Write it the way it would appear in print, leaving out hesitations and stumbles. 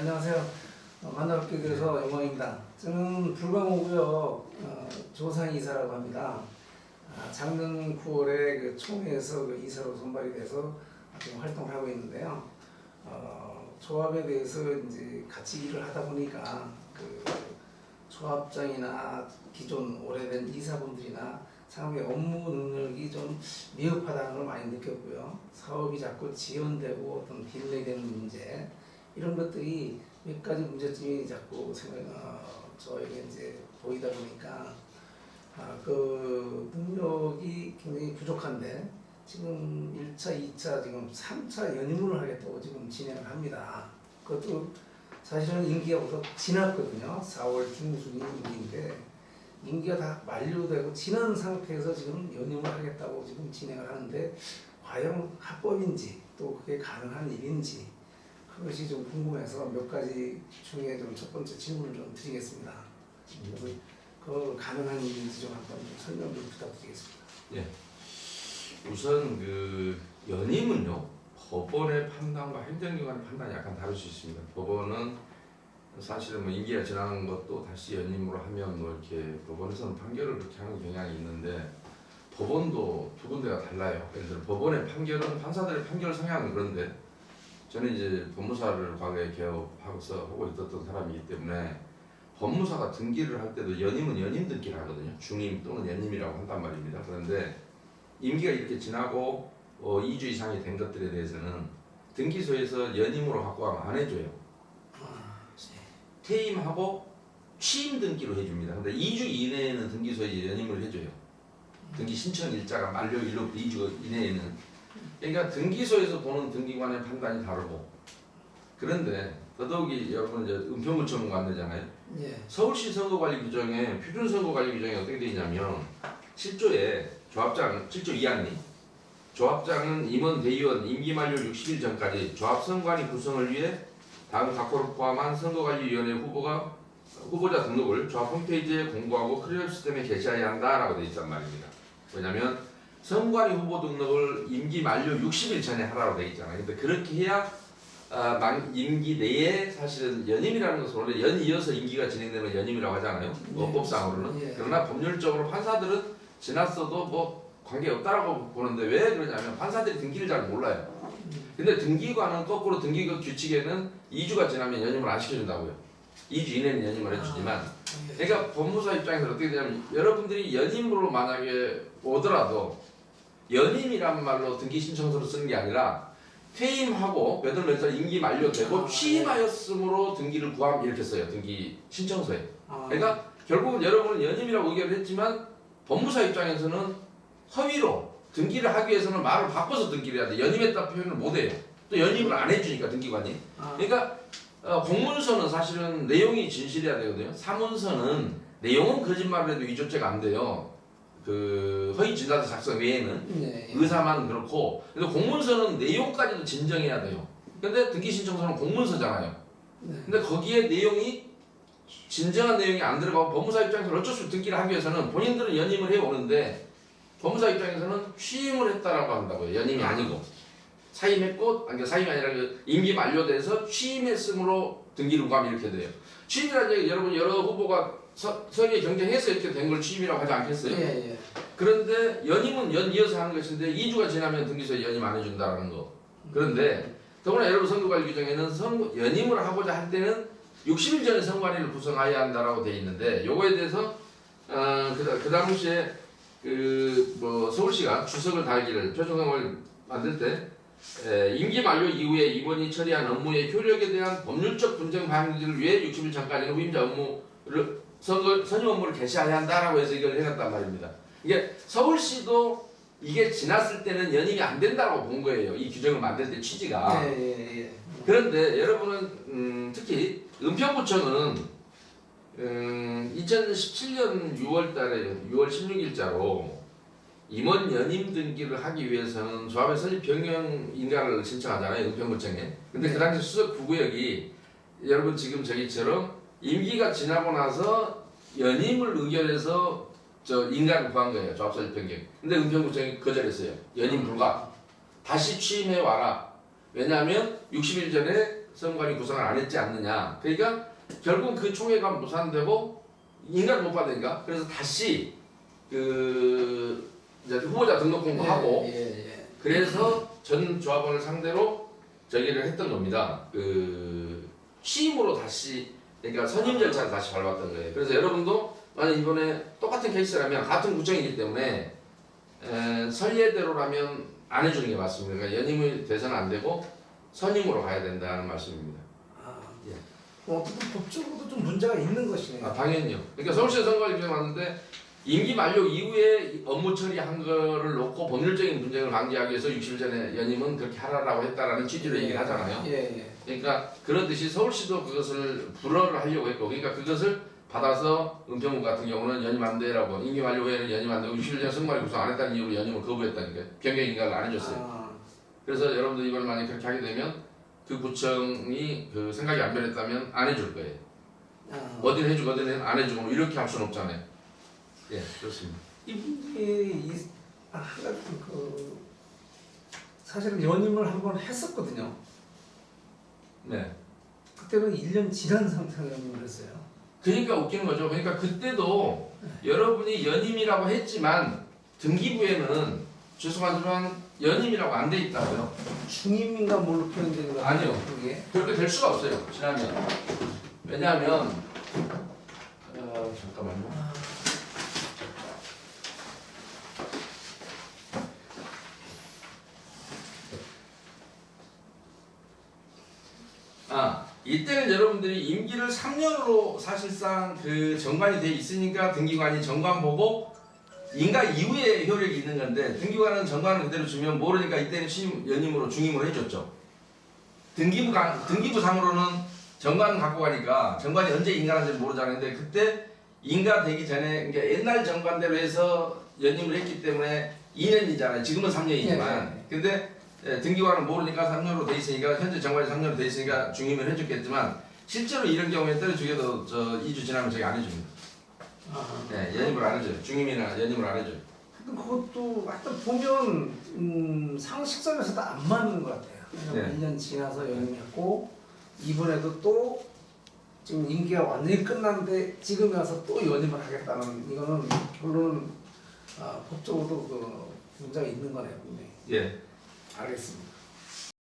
안녕하세요. 만나뵙게 돼서 영광입니다. 저는 불광호구역 조상이사라고 합니다. 작년 9월에 그 총회에서 그 이사로 선발이 돼서 지금 활동을 하고 있는데요. 조합에 대해서 이제 같이 일을 하다 보니까 그 조합장이나 기존 오래된 이사분들이나 상당히 업무 능력이 좀 미흡하다는 걸 많이 느꼈고요. 사업이 자꾸 지연되고 어떤 딜레이되는 문제 이런 것들이 몇 가지 문제점이 자꾸 저에게 이제 보이다 보니까 그 능력이 굉장히 부족한데 지금 1차, 2차, 지금 3차 연임을 하겠다고 지금 진행을 합니다. 그것도 사실은 임기가 벌써 지났거든요. 4월 중순이 임기인데 임기가 다 만료되고 지난 상태에서 지금 연임을 하겠다고 지금 진행을 하는데 과연 합법인지 또 그게 가능한 일인지 그것이 좀 궁금해서 몇 가지 중에 좀 첫 번째 질문을 좀 드리겠습니다. 그래서 그 가능한 일인지 좀 한번 좀 설명 좀 부탁드리겠습니다. 예. 우선 그 연임은요 법원의 판단과 행정기관의 판단이 약간 다를 수 있습니다. 법원은 사실은 뭐 임기가 지나는 것도 다시 연임으로 하면 뭐 이렇게 법원에서는 판결을 그렇게 하는 경향이 있는데 법원도 두 군데가 달라요. 예를 들어 법원의 판결은 판사들의 판결 성향은 그런데 저는 이제 법무사를 과거에 개업하고서 하고 있었던 사람이기 때문에 법무사가 등기를 할 때도 연임은 연임 등기를 하거든요. 중임 또는 연임이라고 한단 말입니다. 그런데 임기가 이렇게 지나고 2주 이상이 된 것들에 대해서는 등기소에서 연임으로 갖고 가면 안 해줘요. 퇴임하고 취임 등기로 해줍니다. 근데 2주 이내에는 등기소에 연임을 해줘요. 등기 신청 일자가 만료일로부터 2주 이내에는. 그러니까 등기소에서 보는 등기관의 판단이 다르고 그런데 더더욱이 여러분 이제 은평구청 관내잖아요. 예. 서울시 선거관리 규정에 표준 선거관리 규정에 어떻게 되어 있냐면 7조에 조합장 7조 2항이 조합장은 임원 대의원 임기 만료 60일 전까지 조합 선관위 구성을 위해 다음 각호를 포함한 선거관리위원회 후보자 등록을 조합 홈페이지에 공고하고 크리얼 시스템에 게시해야 한다라고 되어 있단 말입니다. 왜냐하면 선관위 후보 등록을 임기 만료 60일 전에 하라고 되어 있잖아요. 근데 그렇게 해야 임기 내에 사실은 연임이라는 것은 원래 연이어서 임기가 진행되는 연임이라고 하잖아요. 법상으로는. 예. 그러나 법률적으로 판사들은 지났어도 뭐 관계없다라고 보는데 왜 그러냐면 판사들이 등기를 잘 몰라요. 근데 등기관은 거꾸로 등기관 규칙에는 2주가 지나면 연임을 안 시켜준다고요. 2주 이내는 연임을 해주지만 그러니까 법무사 입장에서 어떻게 되냐면 여러분들이 연임으로 만약에 오더라도 연임이란 말로 등기 신청서를 쓰는 게 아니라 퇴임하고 몇 월 몇 살 임기 만료되고 취임하였으므로 등기를 구함 이렇게 써요. 등기 신청서에. 그러니까 결국은 여러분은 연임이라고 의견을 했지만 법무사 입장에서는 허위로 등기를 하기 위해서는 말을 바꿔서 등기를 해야 돼. 연임했다 표현을 못 해요. 또 연임을 안 해주니까 등기관이. 그러니까 공문서는 사실은 내용이 진실해야 되거든요. 사문서는 내용은 거짓말을 해도 위조죄가 안 돼요. 그 허위 진단서 작성 외에는 네. 의사만 그렇고 근데 공문서는 내용까지도 진정해야 돼요. 근데 등기 신청서는 공문서잖아요. 네. 근데 거기에 내용이 진정한 내용이 안 들어가고 법무사 입장에서 어쩔 수 없이 등기를 하기 위해서는 본인들은 연임을 해오는데 법무사 입장에서는 취임을 했다라고 한다고요. 연임이 아니고 사임했고 그러니까 사임이 아니라 그 임기 만료돼서 취임했으므로 등기를 구하면 이렇게 돼요. 취임이라는 얘기 여러분 여러 후보가 선의에 경쟁해서 이렇게 된 걸 취임이라고 하지 않겠어요? 예. 그런데 연임은 연이어서 하는 것인데 2주가 지나면 등기소에 연임 안 해준다는 거. 그런데 더구나 여러분 선거관리 규정에는 연임을 하고자 할 때는 60일 전에 선관위를 구성해야 한다라고 돼 있는데 요거에 대해서 그 당시에 뭐 서울시가 주석을 달기를 표준성을 만들 때 임기 만료 이후에 임원이 처리한 업무의 효력에 대한 법률적 분쟁 방지를 위해 60일 전까지는 후임자 업무를 선임 업무를 개시해야 한다라고 해서 이걸 해놨단 말입니다. 이게 서울시도 이게 지났을 때는 연임이 안 된다고 본 거예요. 이 규정을 만들 때 취지가. 예. 그런데 여러분은 특히 은평구청은 2017년 6월달에 6월 16일자로 임원 연임 등기를 하기 위해서는 조합의 설립 변경 인가를 신청하잖아요. 은평구청에. 근데 그 당시 수석 부구역이 여러분 지금 저기처럼 임기가 지나고 나서 연임을 의결해서 인가를 구한 거예요. 조합 설립 변경. 근데 은평구청이 거절했어요. 연임 불가. 다시 취임해 와라. 왜냐하면 60일 전에 선관위 구성을 안 했지 않느냐. 그러니까 결국 그 총회가 무산되고 인가를 못 받으니까 그래서 다시 그 이제 후보자 등록 공고하고 그래서 전 조합원을 상대로 저기를 했던 겁니다. 그 취임으로 다시 그러니까 선임 절차를 다시 밟았던 거예요. 그래서 여러분도 만약 이번에 똑같은 케이스라면 같은 구청이기 때문에 선례대로라면 안 해주는 게 맞습니다. 그러니까 연임이 돼서는 안 되고 선임으로 가야 된다는 말씀입니다. 어떻게 법적으로도 좀 문제가 있는 것이네요. 당연히요. 그러니까 서울시 선거를 왔는데 임기 만료 이후에 업무 처리한 거를 놓고 법률적인 분쟁을 방지하기 위해서 60일 전에 연임은 그렇게 하라고 했다라는 취지로 얘기를 하잖아요. 그러니까 그렇듯이 서울시도 그것을 불허를 하려고 했고, 그러니까 그것을 받아서 은평구 같은 경우는 연임 안 돼라고 임기 만료 후에는 연임 안 되고 60일 전에 선거관리 구성 안 했다는 이유로 연임을 거부했다니까 변경 인가를 안 해줬어요. 그래서 여러분들 이번에 만약 그렇게 하게 되면 그 구청이 그 생각이 안 변했다면 안 해줄 거예요. 어디는 해주고 어디는 안 해주고 이렇게 할 수는 없잖아요. 예, 그렇습니다. 이분이 그 사실은 연임을 한번 했었거든요. 네. 그때는 1년 지난 상태로 연임을 했어요. 그러니까 웃기는 거죠. 그러니까 그때도 여러분이 연임이라고 했지만 등기부에는 죄송하지만 연임이라고 안 돼 있다고요. 중임인가 뭘로 표현되는 거예요? 아니요. 그게? 그렇게 될 수가 없어요. 지나면. 왜냐하면 잠깐만요. 이때는 여러분들이 임기를 3년으로 사실상 그 정관이 돼 있으니까 등기관이 정관 보고 인가 이후에 효력이 있는 건데 등기관은 정관을 그대로 주면 모르니까 이때는 취임 연임으로 중임으로 해줬죠. 등기부상으로는 정관 갖고 가니까 정관이 언제 인가하는지 모르잖아요. 근데 그때 인가되기 전에 그러니까 옛날 정관대로 해서 연임을 했기 때문에 2년이잖아요. 지금은 3년이지만 근데 등기관은 모르니까 3년으로 돼 있으니까 현재 정관이 3년으로 돼 있으니까 중임을 해줬겠지만 실제로 이런 경우에 때려 죽여도 저 2주 지나면 저기 안 해줍니다. 연임을 안 해줘요. 중임이나 연임을 안 해줘요. 그것도 하여튼 보면 상식선에서도 안 맞는 것 같아요. 1년 지나서 연임했고 이번에도 또 지금 임기가 완전히 끝났는데 지금에 와서 또 연임을 하겠다는 이거는 결론은 법적으로도 그 문제가 있는 거네요. 분명히. 예. 알겠습니다.